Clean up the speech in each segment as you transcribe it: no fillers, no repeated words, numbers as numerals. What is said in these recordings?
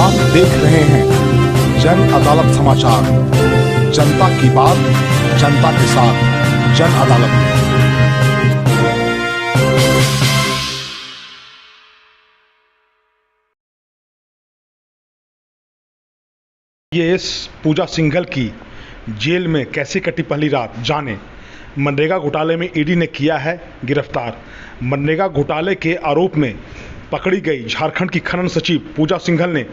आप देख रहे हैं जन अदालत समाचार। जनता की बात जनता के साथ, जन अदालत में। आईएएस पूजा सिंघल की जेल में कैसे कटी पहली रात, जाने। मनरेगा घोटाले में ईडी ने किया है गिरफ्तार। मनरेगा घोटाले के आरोप में पकड़ी गई झारखंड की खनन सचिव पूजा सिंघल ने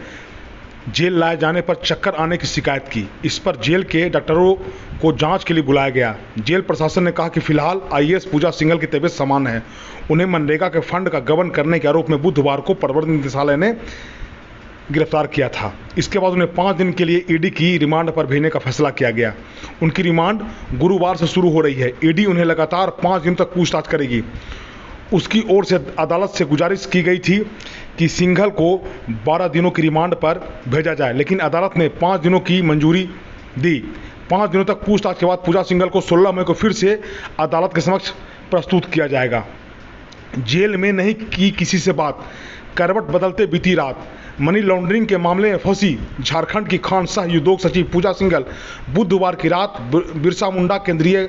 जेल लाए जाने पर चक्कर आने की शिकायत की। इस पर जेल के डॉक्टरों को जांच के लिए बुलाया गया। जेल प्रशासन ने कहा कि फिलहाल आईएएस पूजा सिंघल की तबीयत सामान्य है। उन्हें मनरेगा के फंड का गबन करने के आरोप में बुधवार को प्रवर्तन निदेशालय ने गिरफ्तार किया था। इसके बाद उन्हें 5 दिन के लिए ईडी की रिमांड पर भेजने का फैसला किया गया। उनकी रिमांड गुरुवार से शुरू हो रही है। ईडी उन्हें लगातार 5 दिन तक पूछताछ करेगी। उसकी ओर से अदालत से गुजारिश की गई थी कि सिंघल को 12 दिनों की रिमांड पर भेजा जाए, लेकिन अदालत ने 5 दिनों की मंजूरी दी। 5 दिनों तक पूछताछ के बाद पूजा सिंघल को 16 मई को फिर से अदालत के समक्ष प्रस्तुत किया जाएगा। जेल में नहीं की किसी से बात, करवट बदलते बीती रात। मनी लॉन्ड्रिंग के मामले में फंसी झारखंड की खान सह उद्योग सचिव पूजा सिंघल बुधवार की रात बिरसा मुंडा केंद्रीय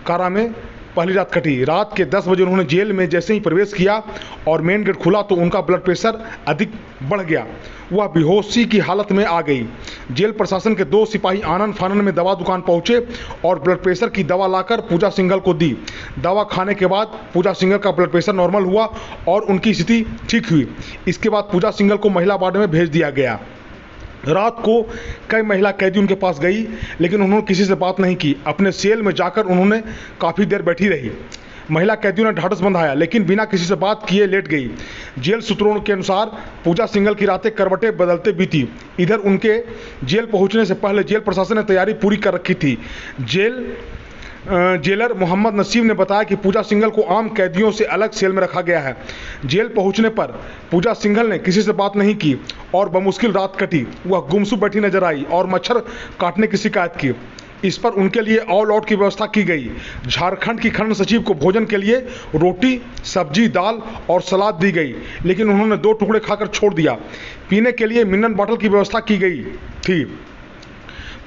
कारा में पहली रात कटी। रात के 10 बजे उन्होंने जेल में जैसे ही प्रवेश किया और मेन गेट खुला तो उनका ब्लड प्रेशर अधिक बढ़ गया। वह बेहोशी की हालत में आ गई। जेल प्रशासन के 2 सिपाही आनन फानन में दवा दुकान पहुंचे और ब्लड प्रेशर की दवा लाकर पूजा सिंघल को दी। दवा खाने के बाद पूजा सिंघल का ब्लड प्रेशर नॉर्मल हुआ और उनकी स्थिति ठीक हुई। इसके बाद पूजा सिंघल को महिला वार्ड में भेज दिया गया। रात को कई महिला कैदी उनके पास गई, लेकिन उन्होंने किसी से बात नहीं की। अपने सेल में जाकर उन्होंने काफ़ी देर बैठी रही। महिला कैदियों ने ढाढ़स बंधाया, लेकिन बिना किसी से बात किए लेट गई। जेल सूत्रों के अनुसार पूजा सिंघल की रातें करवटें बदलते बीती। इधर उनके जेल पहुंचने से पहले जेल प्रशासन ने तैयारी पूरी कर रखी थी। जेलर मोहम्मद नसीब ने बताया कि पूजा सिंघल को आम कैदियों से अलग सेल में रखा गया है। जेल पहुंचने पर पूजा सिंघल ने किसी से बात नहीं की और बमुश्किल रात कटी। वह गुमसुम बैठी नजर आई और मच्छर काटने की शिकायत की। इस पर उनके लिए ऑल आउट की व्यवस्था की गई। झारखंड की खनन सचिव को भोजन के लिए रोटी, सब्जी, दाल और सलाद दी गई, लेकिन उन्होंने 2 टुकड़े खाकर छोड़ दिया। पीने के लिए मिनरल बॉटल की व्यवस्था की गई थी।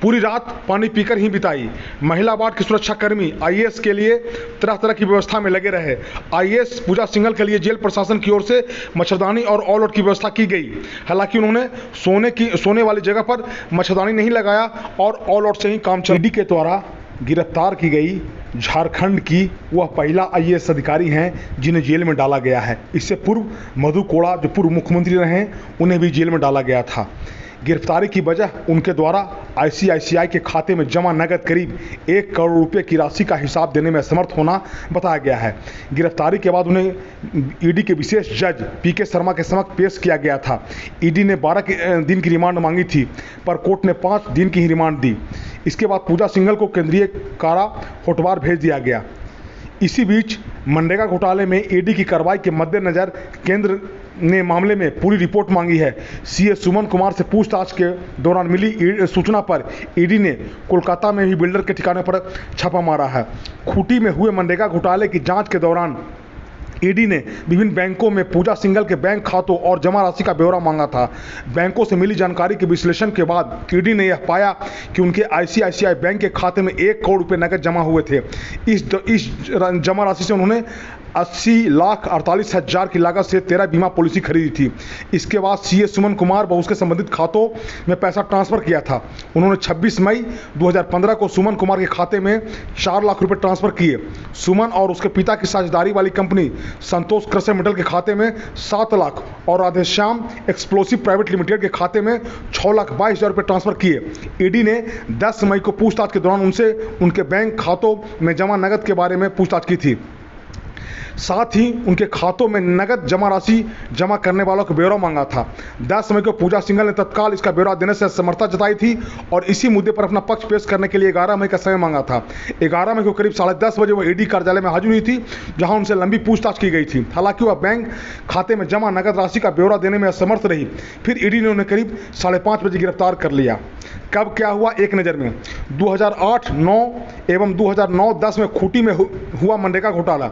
पूरी रात पानी पीकर ही बिताई। महिला वार्ड के सुरक्षाकर्मी आईएएस के लिए तरह तरह की व्यवस्था में लगे रहे। आईएएस पूजा सिंघल के लिए जेल प्रशासन की ओर से मच्छरदानी और ऑल आउट की व्यवस्था की गई। हालांकि उन्होंने सोने वाली जगह पर मच्छरदानी नहीं लगाया और ऑल आउट से ही काम चला। ईडी के द्वारा गिरफ्तार की गई झारखंड की वह पहला आईएएस अधिकारी हैं जिन्हें जेल में डाला गया है। इससे पूर्व मधु कोड़ा, जो पूर्व मुख्यमंत्री रहे, उन्हें भी जेल में डाला गया था। गिरफ्तारी की वजह उनके द्वारा आईसीआईसीआई के खाते में जमा नकद करीब 1 करोड़ रुपए की राशि का हिसाब देने में असमर्थ होना बताया गया है। गिरफ्तारी के बाद उन्हें ईडी के विशेष जज पीके शर्मा के समक्ष पेश किया गया था। ईडी ने 12 दिन की रिमांड मांगी थी, पर कोर्ट ने 5 दिन की ही रिमांड दी। इसके बाद पूजा सिंघल को केंद्रीय कारा होटवार भेज दिया गया। इसी बीच मनरेगा घोटाले में ईडी की कार्रवाई के मद्देनजर केंद्र ने मामले में पूरी रिपोर्ट मांगी है। सीए सुमन कुमार से पूछताछ के दौरान मिली सूचना पर ईडी ने कोलकाता में भी बिल्डर के ठिकाने पर छापा मारा है। खूंटी में हुए मनरेगा घोटाले की जांच के दौरान ईडी ने विभिन्न बैंकों में पूजा सिंघल के बैंक खातों और जमा राशि का ब्यौरा मांगा था। बैंकों से मिली जानकारी के विश्लेषण के बाद ईडी ने यह पाया कि उनके आईसीआईसीआई बैंक के खाते में 1 करोड़ रुपए नकद जमा हुए थे। इस जमा राशि से उन्होंने 80,48,000 की लागत से 13 बीमा पॉलिसी खरीदी थी। इसके बाद सीए सुमन कुमार व उसके संबंधित खातों में पैसा ट्रांसफर किया था। उन्होंने 26 मई 2015 को सुमन कुमार के खाते में 4 लाख रुपए ट्रांसफर किए। सुमन और उसके पिता की साझेदारी वाली कंपनी संतोष क्रशर मेटल के खाते में 7 लाख और राधेश्याम एक्सप्लोसिव प्राइवेट लिमिटेड के खाते में 6,22,000 रुपए ट्रांसफर किए। ईडी ने 10 मई को पूछताछ के दौरान उनसे उनके बैंक खातों में जमा नकद के बारे में पूछताछ की थी। साथ ही उनके खातों में नकद जमा राशि जमा करने वालों का ब्यौरा मांगा था। 10 मई को पूजा सिंघल ने तत्काल इसका ब्यौरा देने से असमर्थता जताई थी और इसी मुद्दे पर अपना पक्ष पेश करने के लिए 11 मई का समय मांगा था। 11 मई को करीब 10:30 बजे वह ईडी कार्यालय में हाजिर हुई थी, जहां उनसे लंबी पूछताछ की गई थी। हालांकि वह बैंक खाते में जमा नकद राशि का ब्यौरा देने में असमर्थ रही। फिर ईडी ने उन्हें करीब 5:30 बजे गिरफ्तार कर लिया। कब क्या हुआ, एक नज़र में। 2008-9 एवं 2009-10 में खूंटी में हुआ मनरेगा घोटाला।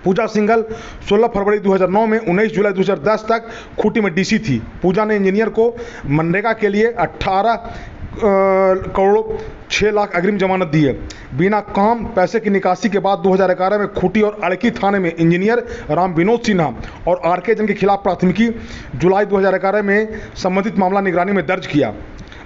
पूजा सिंघल 16 फरवरी 2009 में 19 जुलाई 2010 तक खूंटी में डीसी थी। पूजा ने इंजीनियर को मनरेगा के लिए 18 करोड़ 6 लाख अग्रिम जमानत दी है। बिना काम पैसे की निकासी के बाद 2011 में खूंटी और अड़की थाने में इंजीनियर राम विनोद सिन्हा और आर.के. जैन के खिलाफ प्राथमिकी जुलाई 2011 में संबंधित मामला निगरानी में दर्ज किया।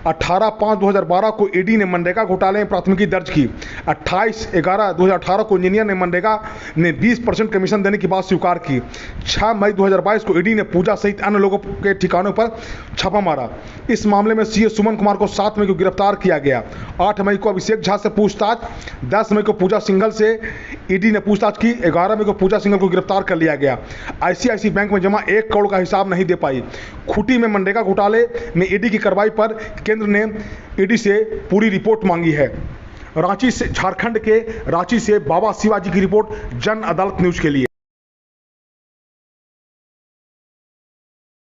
18/5/2012 को ईडी ने मनरेगा घोटाले में प्राथमिकी दर्ज की। 28/11/2018 को इंजीनियर ने मनरेगा ने 20% कमीशन देने की बात स्वीकार की। 6 मई 2022 को ईडी ने पूजा सहित अन्य लोगों के ठिकानों पर छापा मारा। इस मामले में सीए सुमन कुमार को 7 मई को गिरफ्तार किया गया। 8 मई को अभिषेक झा से पूछताछ, 10 मई को पूजा सिंघल से ईडी ने पूछताछ की। 11 मई को पूजा सिंघल को गिरफ्तार कर लिया गया। आईसीआईसी बैंक में जमा 1 करोड़ का हिसाब नहीं दे पाई। खूंटी में मनरेगा घोटाले में ईडी की कार्रवाई पर केंद्र ने ईडी से पूरी रिपोर्ट मांगी है। रांची से, झारखंड के रांची से बाबा शिवाजी की रिपोर्ट, जन अदालत न्यूज के लिए।